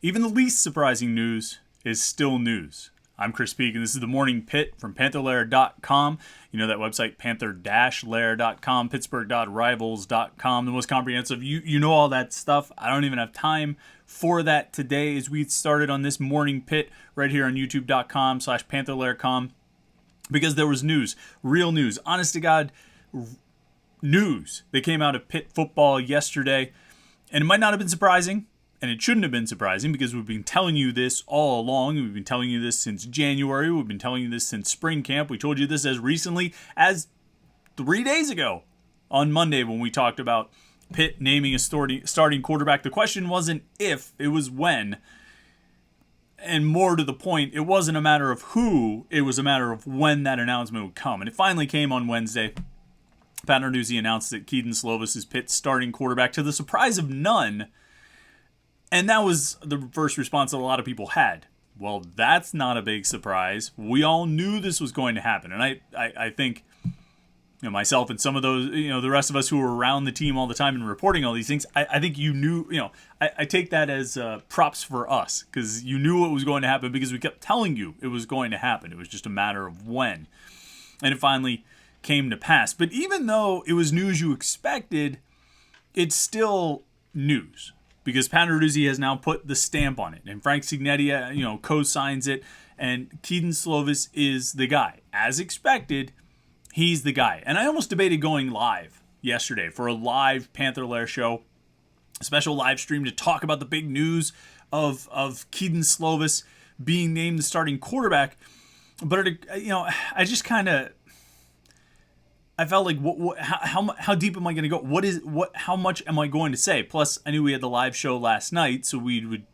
Even the least surprising news is still news. I'm Chris Peak, and this is the Morning Pitt from Panther-Lair.com. You know that website, Panther-Lair.com, Pittsburgh.rivals.com, the most comprehensive. You know all that stuff. I don't even have time for that today as we started on this Morning Pitt right here on YouTube.com/Panther-Lair.com because there was news, real news, honest to God news that came out of Pitt football yesterday. And it might not have been surprising. And it shouldn't have been surprising because we've been telling you this all along. We've been telling you this since January. We've been telling you this since spring camp. We told you this as recently as 3 days ago on Monday when we talked about Pitt naming a starting quarterback. The question wasn't if, it was when. And more to the point, it wasn't a matter of who, it was a matter of when that announcement would come. And it finally came on Wednesday. Pat Narduzzi announced that Kedon Slovis is Pitt's starting quarterback to the surprise of none. And that was the first response that a lot of people had. Well, that's not a big surprise. We all knew this was going to happen. And I think, myself and some of those, the rest of us who were around the team all the time and reporting all these things, I think you knew, I take that as props for us because you knew it was going to happen because we kept telling you it was going to happen. It was just a matter of when. And it finally came to pass. But even though it was news you expected, it's still news. Because Pat Narduzzi has now put the stamp on it. And Frank Cignetti, co-signs it. And Kedon Slovis is the guy. As expected, he's the guy. And I almost debated going live yesterday for a live Panther-Lair show. A special live stream to talk about the big news of Kedon Slovis being named the starting quarterback. But, I just kind of... I felt like, how deep am I going to go? How much am I going to say? Plus, I knew we had the live show last night, so we would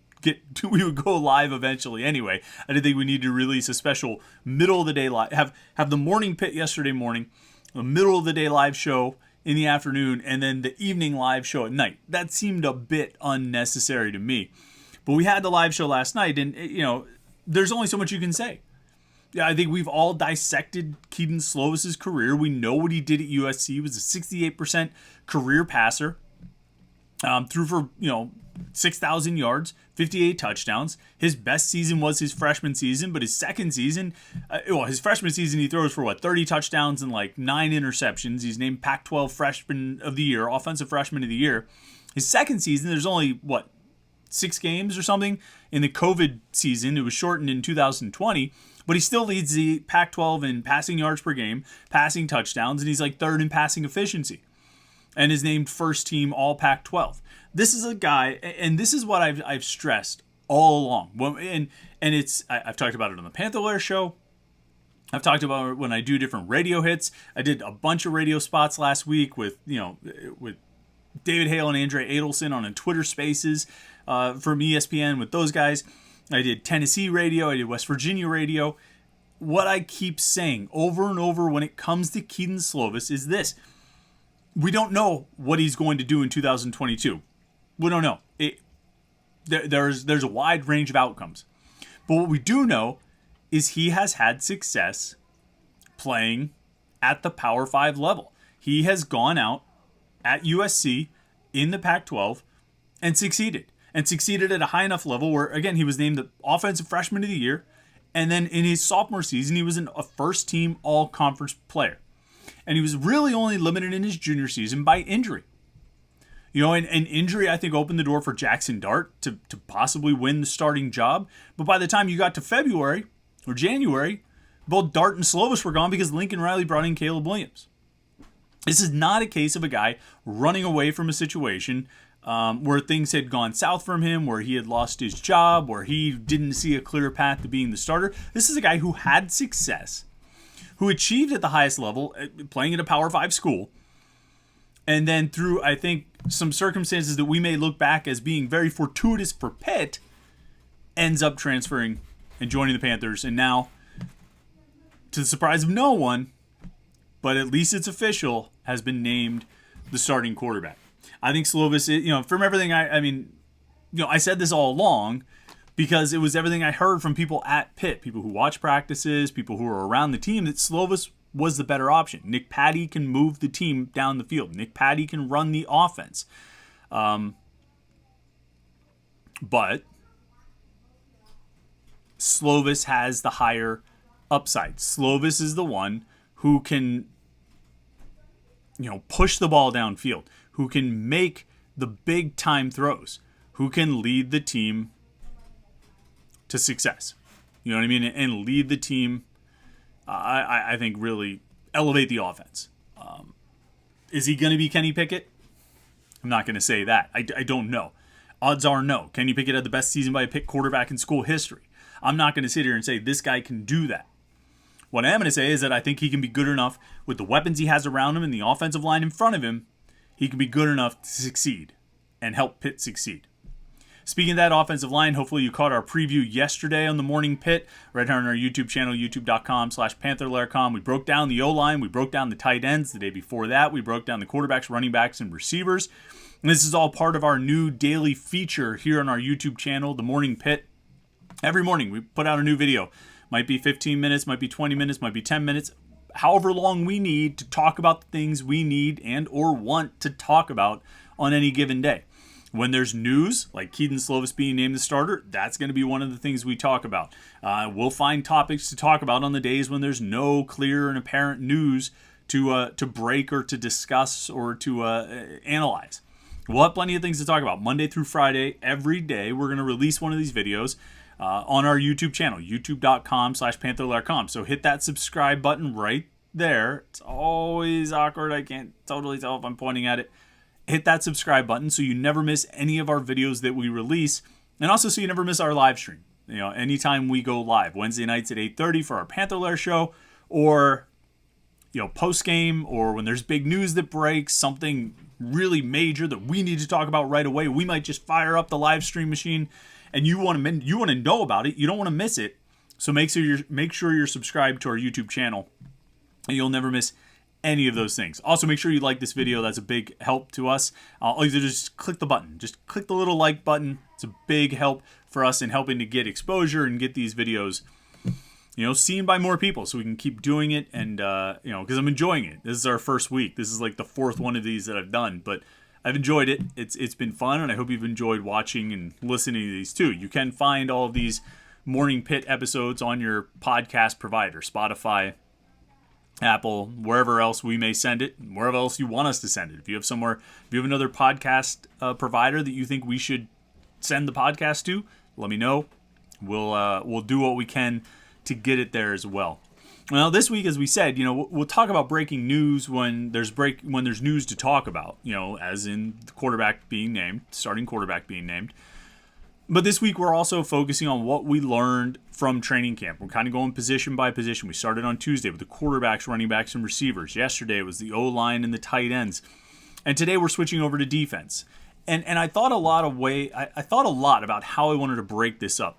go live eventually anyway. I didn't think we needed to release a special middle of the day live. Have the Morning Pit yesterday morning, the middle of the day live show in the afternoon, and then the evening live show at night. That seemed a bit unnecessary to me. But we had the live show last night, and there's only so much you can say. Yeah, I think we've all dissected Kedon Slovis' career. We know what he did at USC. He was a 68% career passer. Threw for, 6,000 yards, 58 touchdowns. His best season was his freshman season, but his second season, his freshman season he throws for 30 touchdowns and 9 interceptions. He's named Pac-12 Freshman of the Year, Offensive Freshman of the Year. His second season, there's only, 6 games or something? In the COVID season, it was shortened in 2020. But he still leads the Pac-12 in passing yards per game, passing touchdowns, and he's third in passing efficiency. And is named first team all Pac-12. This is a guy, and this is what I've stressed all along. And I've talked about it on the Panther-Lair show. I've talked about it when I do different radio hits. I did a bunch of radio spots last week with David Hale and Andre Adelson on a Twitter Spaces from ESPN with those guys. I did Tennessee radio. I did West Virginia radio. What I keep saying over and over when it comes to Kedon Slovis is this. We don't know what he's going to do in 2022. We don't know. There's a wide range of outcomes. But what we do know is he has had success playing at the Power 5 level. He has gone out at USC in the Pac-12 and succeeded. And succeeded at a high enough level where, again, he was named the Offensive Freshman of the Year. And then in his sophomore season, he was a first-team all-conference player. And he was really only limited in his junior season by injury. And injury, I think, opened the door for Jackson Dart to possibly win the starting job. But by the time you got to February or January, both Dart and Slovis were gone because Lincoln Riley brought in Caleb Williams. This is not a case of a guy running away from a situation where things had gone south from him, where he had lost his job, where he didn't see a clear path to being the starter. This is a guy who had success, who achieved at the highest level, playing at a Power 5 school, and then through, I think, some circumstances that we may look back as being very fortuitous for Pitt, ends up transferring and joining the Panthers. And now, to the surprise of no one, but at least it's official, has been named the starting quarterback. I think Slovis, from everything I said this all along because it was everything I heard from people at Pitt, people who watch practices, people who are around the team, that Slovis was the better option. Nick Patti can move the team down the field. Nick Patti can run the offense. But Slovis has the higher upside. Slovis is the one who can, push the ball downfield, who can make the big time throws, who can lead the team to success. You know what I mean? And lead the team, I think, really elevate the offense. Is he going to be Kenny Pickett? I'm not going to say that. I don't know. Odds are no. Kenny Pickett had the best season by a Pitt quarterback in school history. I'm not going to sit here and say this guy can do that. What I am going to say is that I think he can be good enough with the weapons he has around him and the offensive line in front of him. He can be good enough to succeed and help Pitt succeed. Speaking of that offensive line, hopefully you caught our preview yesterday on the Morning Pitt, right here on our YouTube channel, youtube.com/Panther-Lair.com. We broke down the O-line. We broke down the tight ends. The day before that, we broke down the quarterbacks, running backs, and receivers. And this is all part of our new daily feature here on our YouTube channel, the Morning Pitt. Every morning we put out a new video. Might be 15 minutes, might be 20 minutes, might be 10 minutes. However long we need to talk about the things we need and or want to talk about on any given day. When there's news, like Kedon Slovis being named the starter, that's going to be one of the things we talk about. We'll find topics to talk about on the days when there's no clear and apparent news to break or to discuss or to analyze. We'll have plenty of things to talk about. Monday through Friday, every day, we're going to release one of these videos on our YouTube channel, youtube.com/Panther-Lair.com. So hit that subscribe button right there. It's always awkward. I can't totally tell if I'm pointing at it. Hit that subscribe button so you never miss any of our videos that we release, and also so you never miss our live stream. Anytime we go live, Wednesday nights at 8:30 for our Panther-Lair show, or post game, or when there's big news that breaks, something really major that we need to talk about right away, we might just fire up the live stream machine, and you want to know about it. You don't want to miss it, so make sure you're subscribed to our YouTube channel, and you'll never miss any of those things. Also, make sure you like this video. That's a big help to us. All you do is just click the button. Just click the little like button. It's a big help for us in helping to get exposure and get these videos, seen by more people, so we can keep doing it. And because I'm enjoying it. This is our first week. This is like the fourth one of these that I've done, but I've enjoyed it. It's been fun, and I hope you've enjoyed watching and listening to these too. You can find all of these Morning Pitt episodes on your podcast provider, Spotify, Apple, wherever else we may send it, wherever else you want us to send it. If you have another podcast provider that you think we should send the podcast to, let me know. We'll do what we can to get it there as well. Well, this week, as we said, we'll talk about breaking news when there's news to talk about. As in the quarterback being named, starting quarterback being named. But this week, we're also focusing on what we learned from training camp. We're kind of going position by position. We started on Tuesday with the quarterbacks, running backs, and receivers. Yesterday, it was the O-line and the tight ends. And today, we're switching over to defense. And I thought a lot about how I wanted to break this up,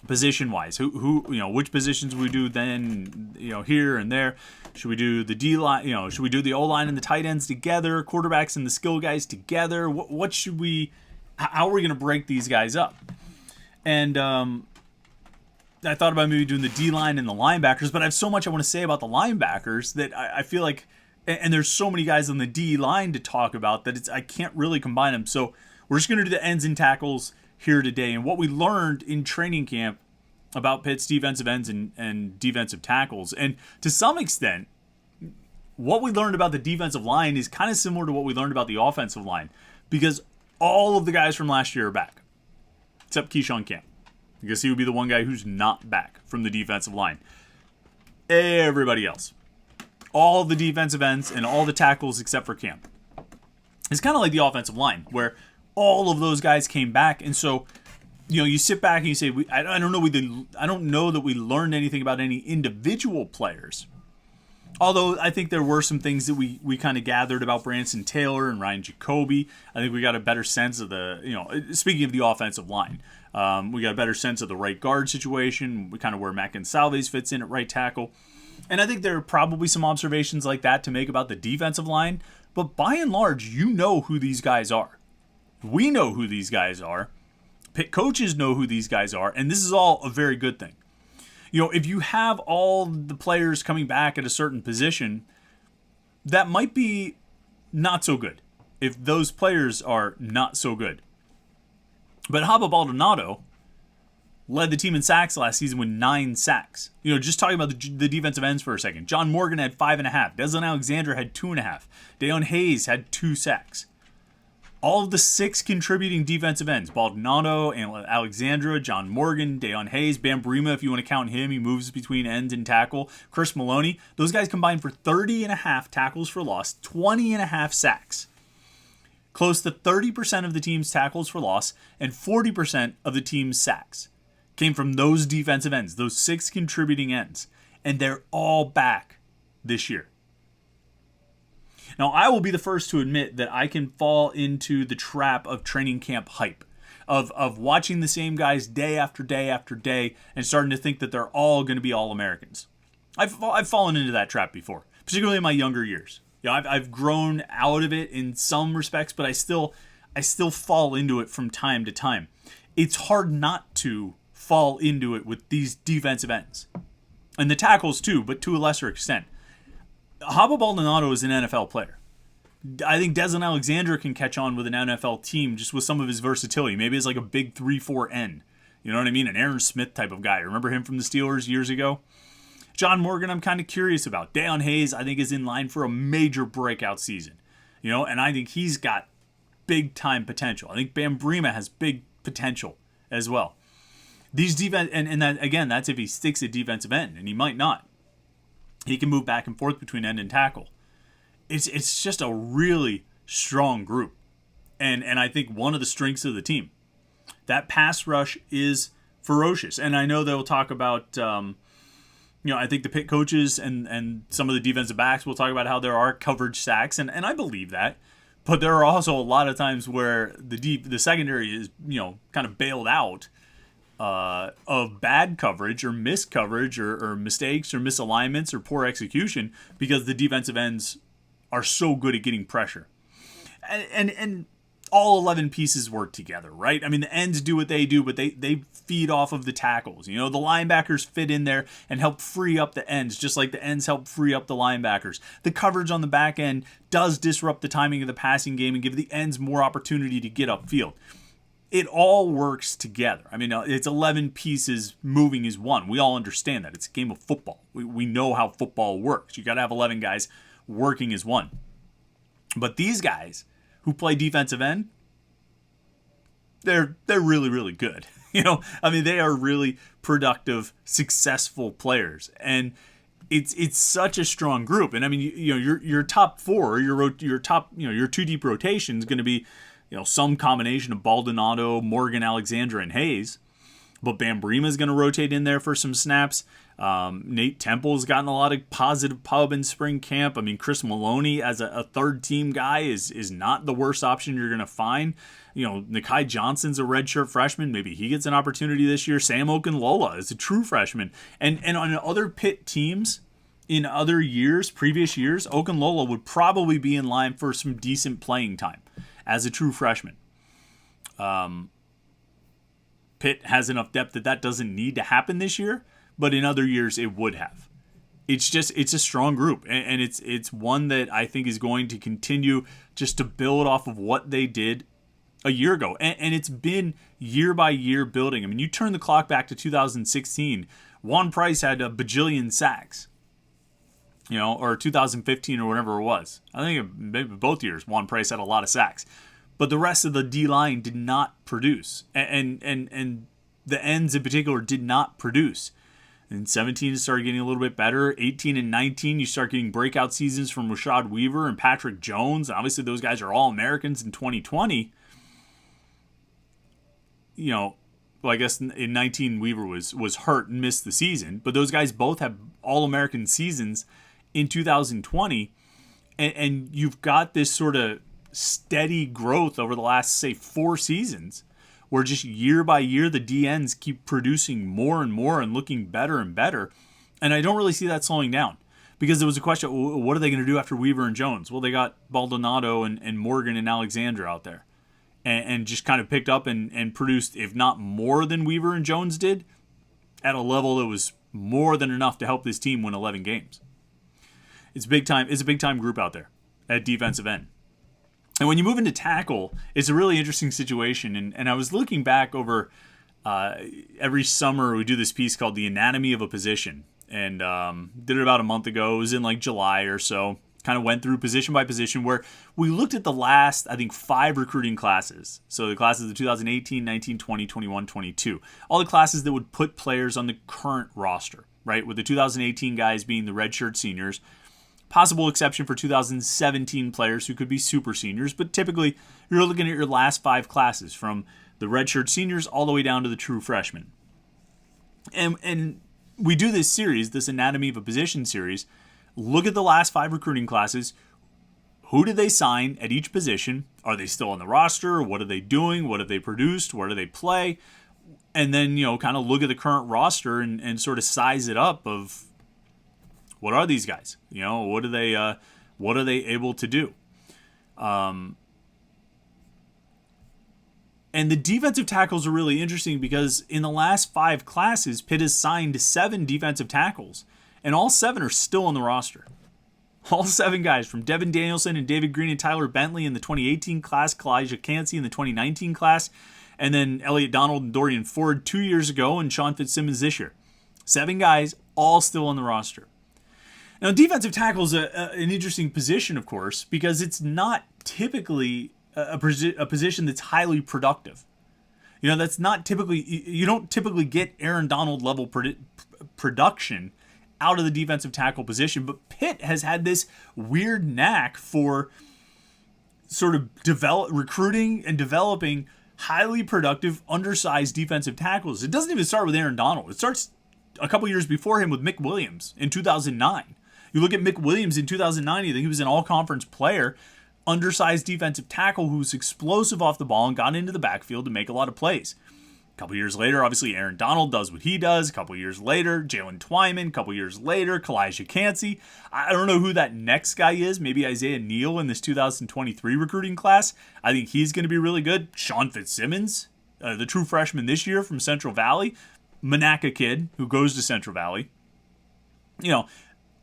position-wise. Which positions we do then, here and there. Should we do the D-line, should we do the O-line and the tight ends together, quarterbacks and the skill guys together? What should we... How are we going to break these guys up? And I thought about maybe doing the D-line and the linebackers, but I have so much I want to say about the linebackers that I feel like, and there's so many guys on the D-line to talk about that I can't really combine them. So we're just going to do the ends and tackles here today. And what we learned in training camp about Pitt's defensive ends and defensive tackles. And to some extent, what we learned about the defensive line is kind of similar to what we learned about the offensive line, because all of the guys from last year are back, except Keyshawn Camp. I guess he would be the one guy who's not back from the defensive line. Everybody else, all the defensive ends and all the tackles except for Camp. It's kind of like the offensive line, where all of those guys came back, and so you sit back and you say, I don't know that we learned anything about any individual players. Although I think there were some things that we kind of gathered about Branson Taylor and Ryan Jacoby. I think we got a better sense of speaking of the offensive line, we got a better sense of the right guard situation, kind of where Matt Gonsalves fits in at right tackle. And I think there are probably some observations like that to make about the defensive line. But by and large, you know who these guys are. We know who these guys are. Pitt coaches know who these guys are. And this is all a very good thing. If you have all the players coming back at a certain position, that might be not so good if those players are not so good. But Haba Baldonado led the team in sacks last season with 9 sacks. Just talking about the defensive ends for a second. John Morgan had 5.5. Desmond Alexander had 2.5. Dayon Hayes had 2 sacks. All of the 6 contributing defensive ends, Baldonado, Alexandra, John Morgan, Dayon Hayes, Bam Brima, if you want to count him, he moves between ends and tackle, Chris Maloney, those guys combined for 30.5 tackles for loss, 20.5 sacks. Close to 30% of the team's tackles for loss and 40% of the team's sacks came from those defensive ends, those 6 contributing ends. And they're all back this year. Now, I will be the first to admit that I can fall into the trap of training camp hype, of watching the same guys day after day after day and starting to think that they're all going to be All-Americans. I've fallen into that trap before, particularly in my younger years. I've grown out of it in some respects, but I still fall into it from time to time. It's hard not to fall into it with these defensive ends. And the tackles too, but to a lesser extent. Haba Baldonado is an NFL player. I think Desmond Alexander can catch on with an NFL team just with some of his versatility. Maybe it's like a big 3-4 end. You know what I mean? An Aaron Smith type of guy. Remember him from the Steelers years ago? John Morgan, I'm kind of curious about. Dayon Hayes, I think, is in line for a major breakout season. And I think he's got big-time potential. I think Bam Brima has big potential as well. These defense, and that, again, that's if he sticks at defensive end, and he might not. He can move back and forth between end and tackle. It's just a really strong group. And I think one of the strengths of the team. That pass rush is ferocious. And I know they'll talk about, I think the Pitt coaches and some of the defensive backs will talk about how there are coverage sacks. And I believe that. But there are also a lot of times where the secondary is, kind of bailed out of bad coverage or missed coverage or mistakes or misalignments or poor execution because the defensive ends are so good at getting pressure. And all 11 pieces work together, right? I mean, the ends do what they do, but they feed off of the tackles. The linebackers fit in there and help free up the ends, just like the ends help free up the linebackers. The coverage on the back end does disrupt the timing of the passing game and give the ends more opportunity to get upfield. It all works together. I mean, it's 11 pieces moving as one. We all understand that. It's a game of football. We know how football works. You got to have 11 guys working as one. But these guys who play defensive end, they're really, really good. They are really productive, successful players. And it's such a strong group. And I mean, your top 4, your top, your 2 deep rotation is going to be some combination of Baldonado, Morgan, Alexandra, and Hayes. But Bam Brima is going to rotate in there for some snaps. Nate Temple's gotten a lot of positive pub in spring camp. I mean, Chris Maloney as a third-team guy is not the worst option you're going to find. Nakai Johnson's a redshirt freshman. Maybe he gets an opportunity this year. Sam Okunlola is a true freshman. And on other Pitt teams in other years, previous years, Okunlola would probably be in line for some decent playing time as a true freshman. Pitt has enough depth that doesn't need to happen this year, but in other years it would have. It's a strong group, and it's one that I think is going to continue just to build off of what they did a year ago. And it's been year by year building. I mean, you turn the clock back to 2016, Juan Price had a bajillion sacks. Or 2015 or whatever it was. I think maybe both years, Juan Price had a lot of sacks. But the rest of the D-line did not produce. And the ends in particular did not produce. In 17, it started getting a little bit better. 18 and 19, you start getting breakout seasons from Rashad Weaver and Patrick Jones. And obviously, those guys are all Americans in 2020. I guess in 19, Weaver was hurt and missed the season. But those guys both have All-American seasons in 2020, and you've got this sort of steady growth over the last, say, 4 seasons, where just year by year the DNs keep producing more and more and looking better and better, and I don't really see that slowing down, because there was a question, what are they going to do after Weaver and Jones? Well, they got Baldonado and Morgan and Alexander out there, and just kind of picked up and produced, if not more than Weaver and Jones did, at a level that was more than enough to help this team win 11 games. It's big time. It's a big time group out there at defensive end. And when you move into tackle, it's a really interesting situation. And I was looking back over every summer we do this piece called The Anatomy of a Position. And did it about a month ago. It was in like July or so. Kind of went through position by position where we looked at the last, I think, 5 recruiting classes. So the classes of 2018, 19, 20, 21, 22. All the classes that would put players on the current roster, right? With the 2018 guys being the redshirt seniors. Possible exception for 2017 players who could be super seniors. But typically, you're looking at your last 5 classes from the redshirt seniors all the way down to the true freshmen. And we do this series, this Anatomy of a Position series. Look at the last 5 recruiting classes. Who did they sign at each position? Are they still on the roster? What are they doing? What have they produced? Where do they play? And then, kind of look at the current roster and sort of size it up of what are these guys? What are they able to do? And the defensive tackles are really interesting because in the last 5 classes, Pitt has signed 7 defensive tackles. And all 7 are still on the roster. All 7 guys, from Devin Danielson and David Green and Tyler Bentley in the 2018 class, Kalijah Cansey in the 2019 class, and then Elliott Donald and Dorian Ford 2 years ago, and Sean Fitzsimmons this year. 7 guys, all still on the roster. Now, defensive tackle is an interesting position, of course, because it's not typically a position that's highly productive. That's not typically, you don't typically get Aaron Donald level production out of the defensive tackle position, but Pitt has had this weird knack for sort of recruiting and developing highly productive, undersized defensive tackles. It doesn't even start with Aaron Donald. It starts a couple years before him with Mick Williams in 2009. You look at Mick Williams in 2009, you think he was an all-conference player, undersized defensive tackle who was explosive off the ball and got into the backfield to make a lot of plays. A couple years later, obviously, Aaron Donald does what he does. A couple years later, Jalen Twyman. A couple years later, Kalijah Cansey. I don't know who that next guy is. Maybe Isaiah Neal in this 2023 recruiting class. I think he's going to be really good. Sean Fitzsimmons, the true freshman this year from Central Valley. Monaca kid who goes to Central Valley.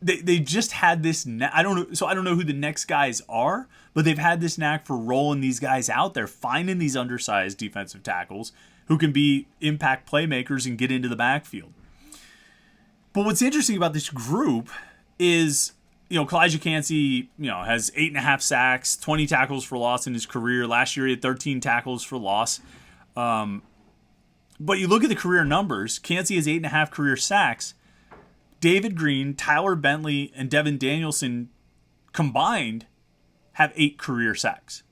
They just had this. I don't know who the next guys are, but they've had this knack for rolling these guys out there, finding these undersized defensive tackles who can be impact playmakers and get into the backfield. But what's interesting about this group is, Kalijah Cansey, has 8.5 sacks, 20 tackles for loss in his career. Last year he had 13 tackles for loss. But you look at the career numbers, Cansey has 8.5 career sacks. David Green, Tyler Bentley, and Devin Danielson combined have 8 career sacks.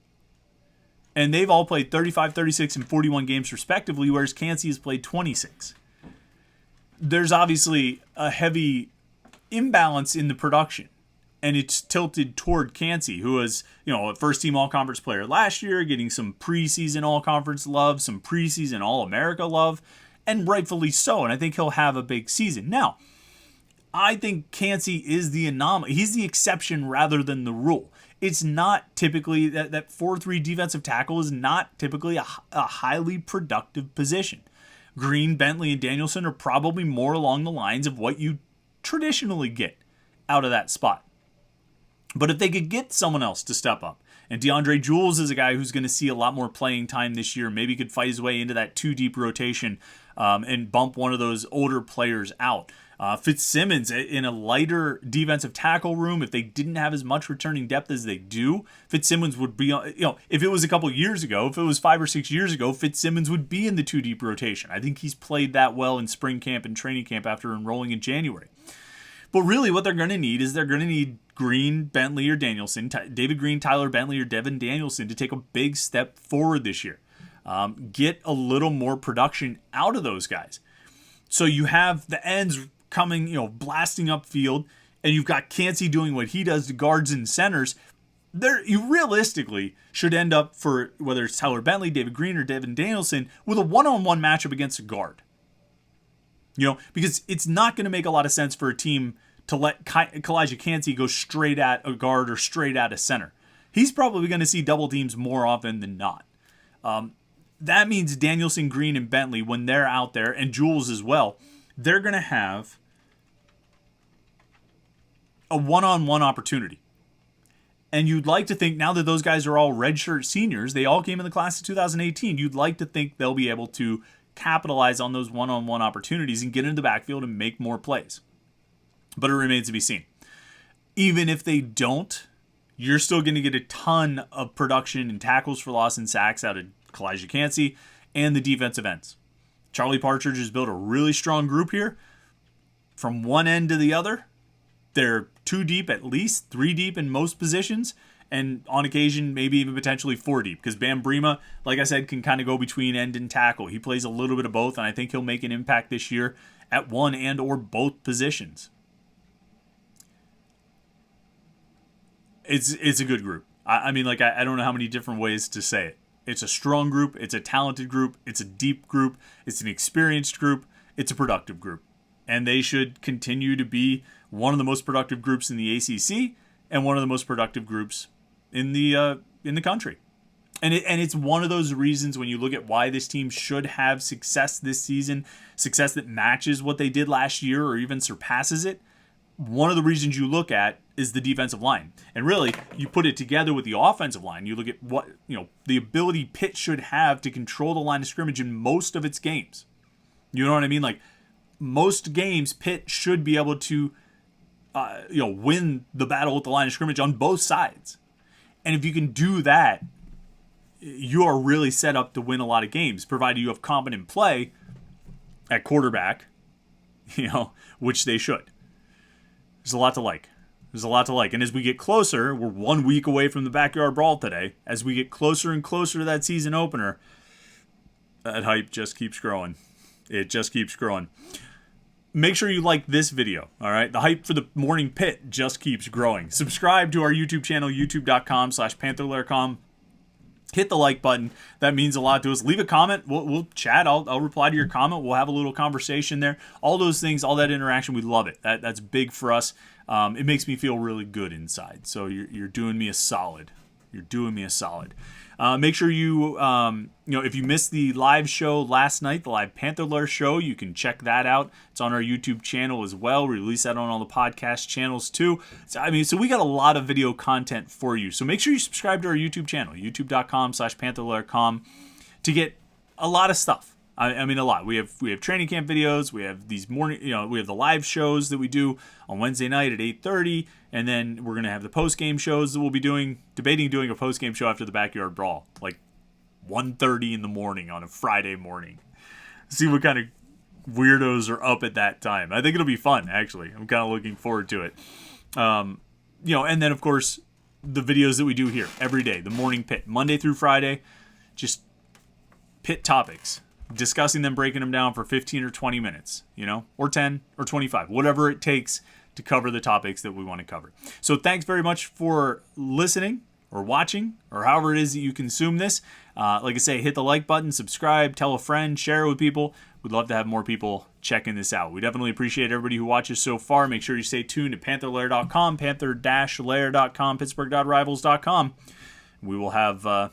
And they've all played 35, 36, and 41 games respectively, whereas Cansey has played 26. There's obviously a heavy imbalance in the production, and it's tilted toward Cansey, who was, a first-team All-Conference player last year, getting some preseason All-Conference love, some preseason All-America love, and rightfully so, and I think he'll have a big season. Now, I think Cansey is the anomaly. He's the exception rather than the rule. It's not typically, that 4-3 defensive tackle is not typically a highly productive position. Green, Bentley, and Danielson are probably more along the lines of what you traditionally get out of that spot. But if they could get someone else to step up, and DeAndre Jules is a guy who's going to see a lot more playing time this year, maybe could fight his way into that 2-deep rotation and bump one of those older players out. Fitzsimmons in a lighter defensive tackle room, if they didn't have as much returning depth as they do, Fitzsimmons would be, if it was a couple years ago, if it was 5 or 6 years ago, Fitzsimmons would be in the 2-deep rotation. I think he's played that well in spring camp and training camp after enrolling in January. But really what they're going to need Green, Bentley, or Danielson, David Green, Tyler Bentley, or Devin Danielson to take a big step forward this year. Get a little more production out of those guys. So you have the ends coming, blasting upfield, and you've got Cansey doing what he does to guards and centers. You realistically should end up, for whether it's Tyler Bentley, David Green, or Devin Danielson, with a one-on-one matchup against a guard. Because it's not going to make a lot of sense for a team to let Kalijah Cansey go straight at a guard or straight at a center. He's probably going to see double teams more often than not. That means Danielson, Green, and Bentley, when they're out there, and Jules as well, they're going to have a one-on-one opportunity. And you'd like to think, now that those guys are all redshirt seniors, they all came in the class of 2018, you'd like to think they'll be able to capitalize on those one-on-one opportunities and get into the backfield and make more plays. But it remains to be seen. Even if they don't, you're still going to get a ton of production and tackles for loss and sacks out of Kalijah Cansey and the defensive ends. Charlie Partridge has built a really strong group here. From one end to the other, they're 2 deep at least, 3 deep in most positions, and on occasion, maybe even potentially 4 deep. Because Bam Brima, like I said, can kind of go between end and tackle. He plays a little bit of both, and I think he'll make an impact this year at one and or both positions. It's a good group. I mean, like, I don't know how many different ways to say it. It's a strong group. It's a talented group. It's a deep group. It's an experienced group. It's a productive group. And they should continue to be one of the most productive groups in the ACC and one of the most productive groups in the country. And it's one of those reasons when you look at why this team should have success this season, success that matches what they did last year or even surpasses it. One of the reasons you look at is the defensive line. And really, you put it together with the offensive line. You look at what, the ability Pitt should have to control the line of scrimmage in most of its games. You know what I mean? Like, most games, Pitt should be able to, win the battle at the line of scrimmage on both sides. And if you can do that, you are really set up to win a lot of games, provided you have competent play at quarterback, which they should. There's a lot to like. And as we get closer, we're 1 week away from the backyard brawl today. As we get closer and closer to that season opener, that hype just keeps growing. It just keeps growing. Make sure you like this video, all right? The hype for the Morning Pitt just keeps growing. Subscribe to our YouTube channel, youtube.com/Panther-Lair.com. Hit the like button. That means a lot to us. Leave a comment. We'll chat. I'll reply to your comment. We'll have a little conversation there. All those things, all that interaction, we love it. That's big for us. It makes me feel really good inside. So you're doing me a solid. Make sure you, if you missed the live show last night, the live Panther-Lair show, you can check that out. It's on our YouTube channel as well. We release that on all the podcast channels too. So we got a lot of video content for you. So make sure you subscribe to our YouTube channel, youtube.com/Panther-Lair.com, to get a lot of stuff. I mean, a lot. We have training camp videos. We have these morning, we have the live shows that we do on Wednesday night at 8:30, and then we're gonna have the post game shows that we'll be debating doing a post game show after the backyard brawl, like 1:30 in the morning on a Friday morning. See what kind of weirdos are up at that time. I think it'll be fun. Actually, I'm kind of looking forward to it. And then of course the videos that we do here every day, the Morning Pitt, Monday through Friday, just Pitt topics. Discussing them, breaking them down for 15 or 20 minutes, or 10 or 25, whatever it takes to cover the topics that we want to cover. So thanks very much for listening or watching or however it is that you consume this. Like I say, hit the like button, subscribe, tell a friend, share it with people. We'd love to have more people checking this out. We definitely appreciate everybody who watches so far. Make sure you stay tuned to Panther-Lair.com, Panther-Lair.com, Pittsburgh.rivals.com. We will have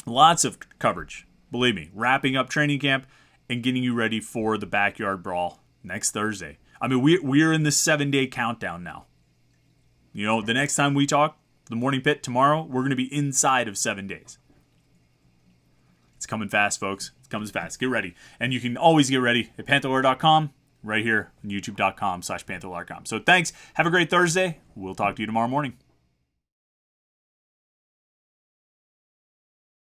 lots of coverage. Believe me, wrapping up training camp and getting you ready for the backyard brawl next Thursday. I mean, we're in the 7-day countdown now. The next time we talk, the Morning Pitt tomorrow, we're going to be inside of 7 days. It's coming fast, folks. It's coming fast. Get ready. And you can always get ready at Panther-Lair.com, right here on youtube.com/Panther-Lair.com. So thanks. Have a great Thursday. We'll talk to you tomorrow morning.